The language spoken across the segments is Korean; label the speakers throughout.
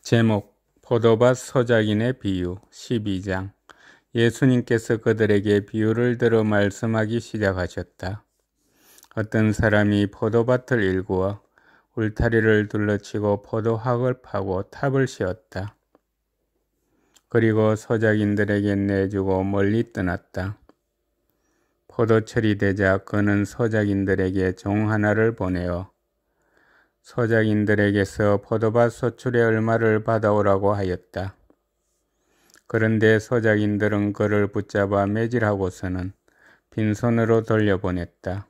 Speaker 1: 제목 포도밭 소작인의 비유 12장. 예수님께서 그들에게 비유를 들어 말씀하기 시작하셨다. 어떤 사람이 포도밭을 일구어 울타리를 둘러치고 포도학을 파고 탑을 씌웠다. 그리고 소작인들에게 내주고 멀리 떠났다. 포도철이 되자 그는 소작인들에게 종 하나를 보내어 소작인들에게서 포도밭 소출의 얼마를 받아오라고 하였다. 그런데 소작인들은 그를 붙잡아 매질하고서는 빈손으로 돌려보냈다.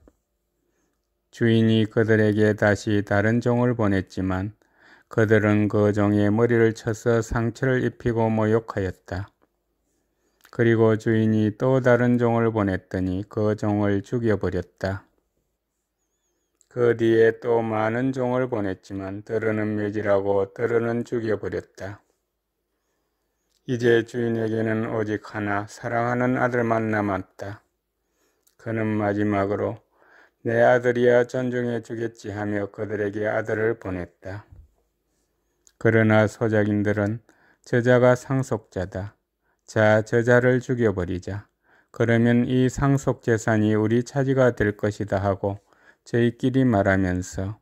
Speaker 1: 주인이 그들에게 다시 다른 종을 보냈지만 그들은 그 종의 머리를 쳐서 상처를 입히고 모욕하였다. 그리고 주인이 또 다른 종을 보냈더니 그 종을 죽여버렸다. 그 뒤에 또 많은 종을 보냈지만 더러는 매질하고 더러는 죽여버렸다. 이제 주인에게는 오직 하나 사랑하는 아들만 남았다. 그는 마지막으로 내 아들이야 존중해 주겠지 하며 그들에게 아들을 보냈다. 그러나 소작인들은 저자가 상속자다. 자, 저자를 죽여버리자. 그러면 이 상속재산이 우리 차지가 될 것이다 하고 저희끼리 말하면서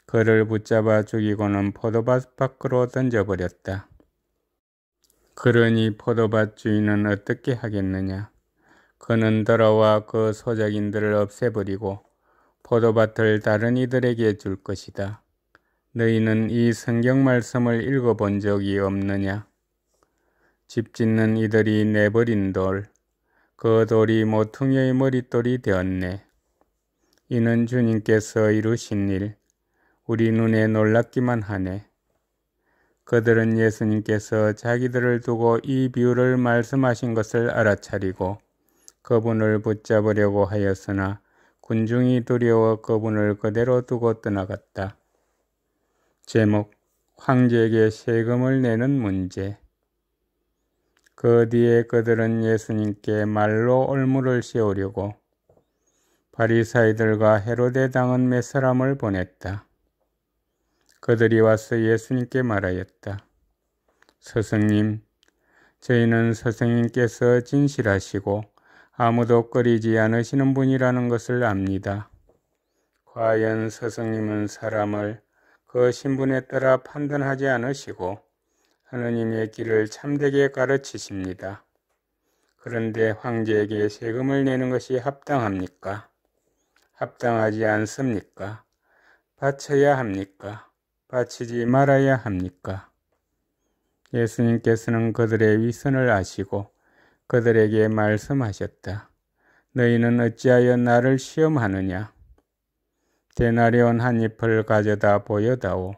Speaker 1: 그를 붙잡아 죽이고는 포도밭 밖으로 던져버렸다. 그러니 포도밭 주인은 어떻게 하겠느냐? 그는 돌아와 그 소작인들을 없애버리고 포도밭을 다른 이들에게 줄 것이다. 너희는 이 성경 말씀을 읽어본 적이 없느냐? 집 짓는 이들이 내버린 돌, 그 돌이 모퉁이의 머릿돌이 되었네. 이는 주님께서 이루신 일, 우리 눈에 놀랍기만 하네. 그들은 예수님께서 자기들을 두고 이 비유를 말씀하신 것을 알아차리고 그분을 붙잡으려고 하였으나 군중이 두려워 그분을 그대로 두고 떠나갔다. 제목 황제에게 세금을 내는 문제. 그 뒤에 그들은 예수님께 말로 올무를 세우려고 바리사이들과 헤로데 당은 몇 사람을 보냈다. 그들이 와서 예수님께 말하였다. 스승님, 저희는 스승님께서 진실하시고 아무도 꺼리지 않으시는 분이라는 것을 압니다. 과연 스승님은 사람을 그 신분에 따라 판단하지 않으시고 하느님의 길을 참되게 가르치십니다. 그런데 황제에게 세금을 내는 것이 합당합니까? 합당하지 않습니까? 바쳐야 합니까? 바치지 말아야 합니까? 예수님께서는 그들의 위선을 아시고 그들에게 말씀하셨다. 너희는 어찌하여 나를 시험하느냐? 데나리온 한 잎을 가져다 보여다오.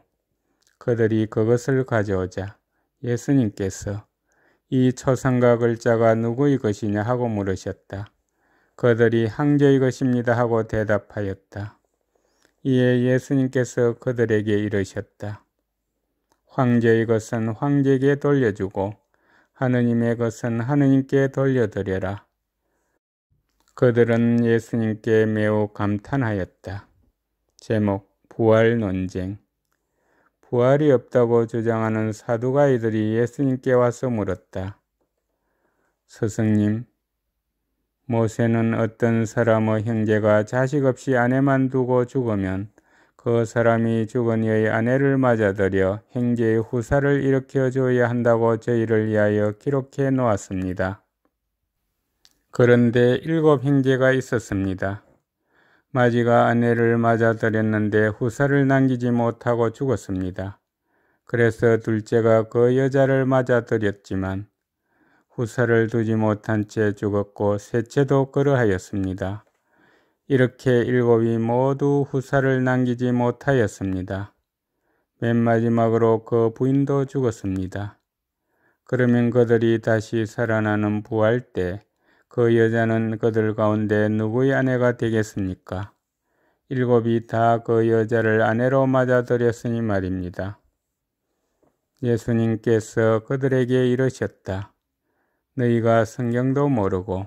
Speaker 1: 그들이 그것을 가져오자 예수님께서 이 초상과 글자가 누구의 것이냐 하고 물으셨다. 그들이 황제의 것입니다 하고 대답하였다. 이에 예수님께서 그들에게 이르셨다. 황제의 것은 황제에게 돌려주고 하느님의 것은 하느님께 돌려드려라. 그들은 예수님께 매우 감탄하였다. 제목 부활 논쟁. 부활이 없다고 주장하는 사두가이들이 예수님께 와서 물었다. 스승님, 모세는 어떤 사람의 형제가 자식 없이 아내만 두고 죽으면 그 사람이 죽은 이의 아내를 맞아들여 형제의 후사를 일으켜 줘야 한다고 저희를 위하여 기록해 놓았습니다. 그런데 7 형제가 있었습니다. 마지가 아내를 맞아들였는데 후사를 남기지 못하고 죽었습니다. 그래서 둘째가 그 여자를 맞아들였지만 후사를 두지 못한 채 죽었고 셋째도 그러하였습니다. 이렇게 7이 모두 후사를 남기지 못하였습니다. 맨 마지막으로 그 부인도 죽었습니다. 그러면 그들이 다시 살아나는 부활 때 그 여자는 그들 가운데 누구의 아내가 되겠습니까? 7이 다 그 여자를 아내로 맞아들였으니 말입니다. 예수님께서 그들에게 이르셨다. 너희가 성경도 모르고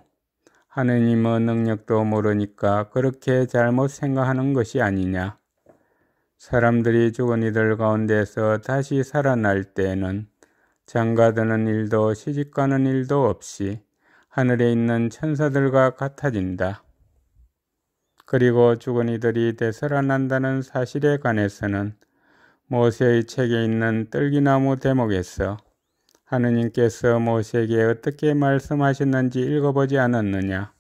Speaker 1: 하느님의 능력도 모르니까 그렇게 잘못 생각하는 것이 아니냐. 사람들이 죽은 이들 가운데서 다시 살아날 때에는 장가드는 일도 시집가는 일도 없이 하늘에 있는 천사들과 같아진다. 그리고 죽은 이들이 되살아난다는 사실에 관해서는 모세의 책에 있는 떨기나무 대목에서 하느님께서 모세에게 어떻게 말씀하셨는지 읽어보지 않았느냐?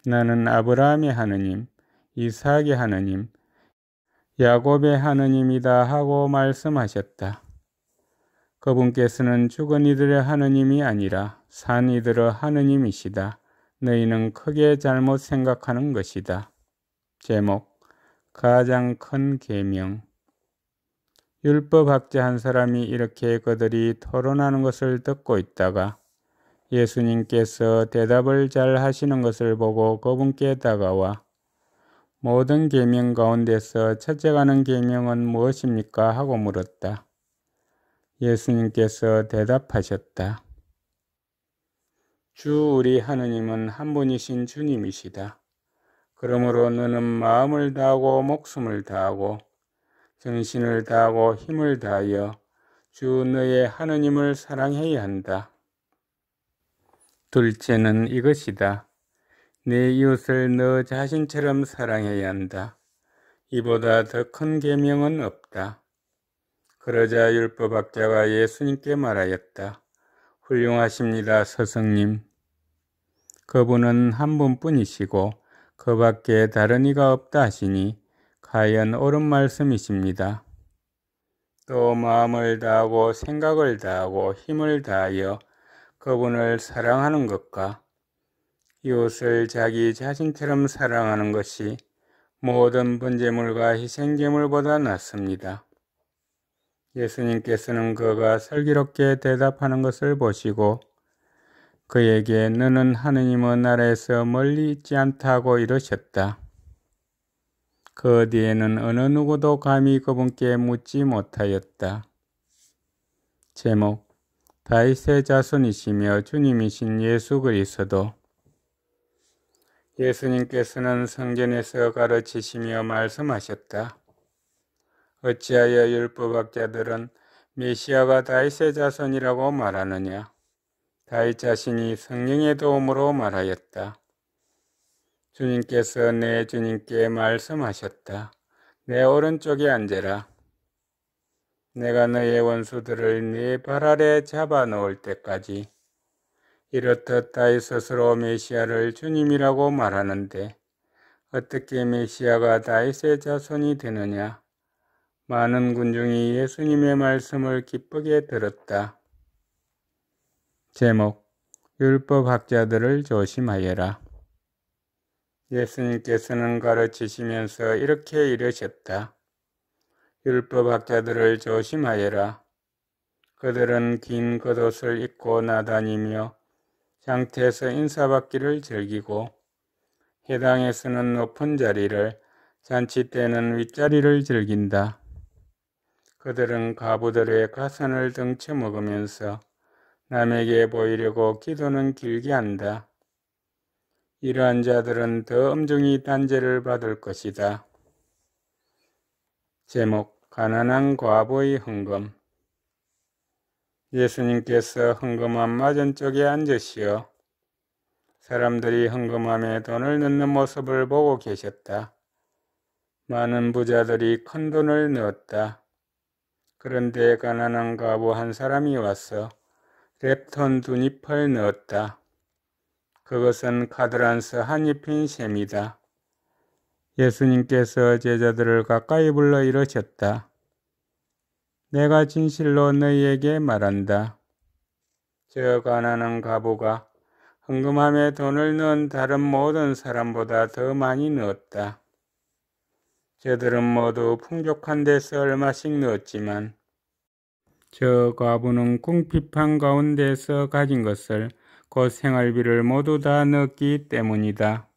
Speaker 1: 나는 아브라함의 하느님, 이삭의 하느님, 야곱의 하느님이다 하고 말씀하셨다. 그분께서는 죽은 이들의 하느님이 아니라 산 이들의 하느님이시다. 너희는 크게 잘못 생각하는 것이다. 제목, 가장 큰 계명. 율법학자 한 사람이 이렇게 그들이 토론하는 것을 듣고 있다가 예수님께서 대답을 잘 하시는 것을 보고 그분께 다가와 모든 계명 가운데서 첫째 가는 계명은 무엇입니까? 하고 물었다. 예수님께서 대답하셨다. 주 우리 하느님은 한 분이신 주님이시다. 그러므로 너는 마음을 다하고 목숨을 다하고 정신을 다하고 힘을 다하여 주 너의 하느님을 사랑해야 한다. 둘째는 이것이다. 내 이웃을 너 자신처럼 사랑해야 한다. 이보다 더 큰 계명은 없다. 그러자 율법학자가 예수님께 말하였다. 훌륭하십니다, 스승님. 그분은 한 분뿐이시고 그 밖에 다른 이가 없다 하시니 과연 옳은 말씀이십니다. 또 마음을 다하고 생각을 다하고 힘을 다하여 그분을 사랑하는 것과 이웃을 자기 자신처럼 사랑하는 것이 모든 번제물과 희생제물보다 낫습니다. 예수님께서는 그가 슬기롭게 대답하는 것을 보시고 그에게 너는 하느님의 나라에서 멀리 있지 않다고 이르셨다. 그 뒤에는 어느 누구도 감히 그분께 묻지 못하였다. 제목, 다윗의 자손이시며 주님이신 예수 그리스도. 예수님께서는 성전에서 가르치시며 말씀하셨다. 어찌하여 율법학자들은 메시아가 다윗의 자손이라고 말하느냐? 다윗 자신이 성령의 도움으로 말하였다. 주님께서 내 주님께 말씀하셨다. 내 오른쪽에 앉으라. 내가 너의 원수들을 네 발 아래 잡아 놓을 때까지. 이렇듯 다윗 스스로 메시아를 주님이라고 말하는데 어떻게 메시아가 다윗의 자손이 되느냐? 많은 군중이 예수님의 말씀을 기쁘게 들었다. 제목, 율법학자들을 조심하여라. 예수님께서는 가르치시면서 이렇게 이르셨다. 율법학자들을 조심하여라. 그들은 긴 겉옷을 입고 나다니며 장태에서 인사받기를 즐기고 회당에서는 높은 자리를, 잔치 때는 윗자리를 즐긴다. 그들은 과부들의 가산을 등쳐먹으면서 남에게 보이려고 기도는 길게 한다. 이러한 자들은 더 엄중히 단죄를 받을 것이다. 제목, 가난한 과부의 헌금. 예수님께서 헌금함 맞은쪽에 앉으시어 사람들이 헌금함에 돈을 넣는 모습을 보고 계셨다. 많은 부자들이 큰 돈을 넣었다. 그런데 가난한 과부 한 사람이 와서 랩톤 2잎을 넣었다. 그것은 카드란스 한 잎인 셈이다. 예수님께서 제자들을 가까이 불러 이르셨다. 내가 진실로 너희에게 말한다. 저 가난한 과부가 헌금함에 돈을 넣은 다른 모든 사람보다 더 많이 넣었다. 저들은 모두 풍족한 데서 얼마씩 넣었지만 저 과부는 궁핍한 가운데서 가진 것을 곧 생활비를 모두 다 넣었기 때문이다.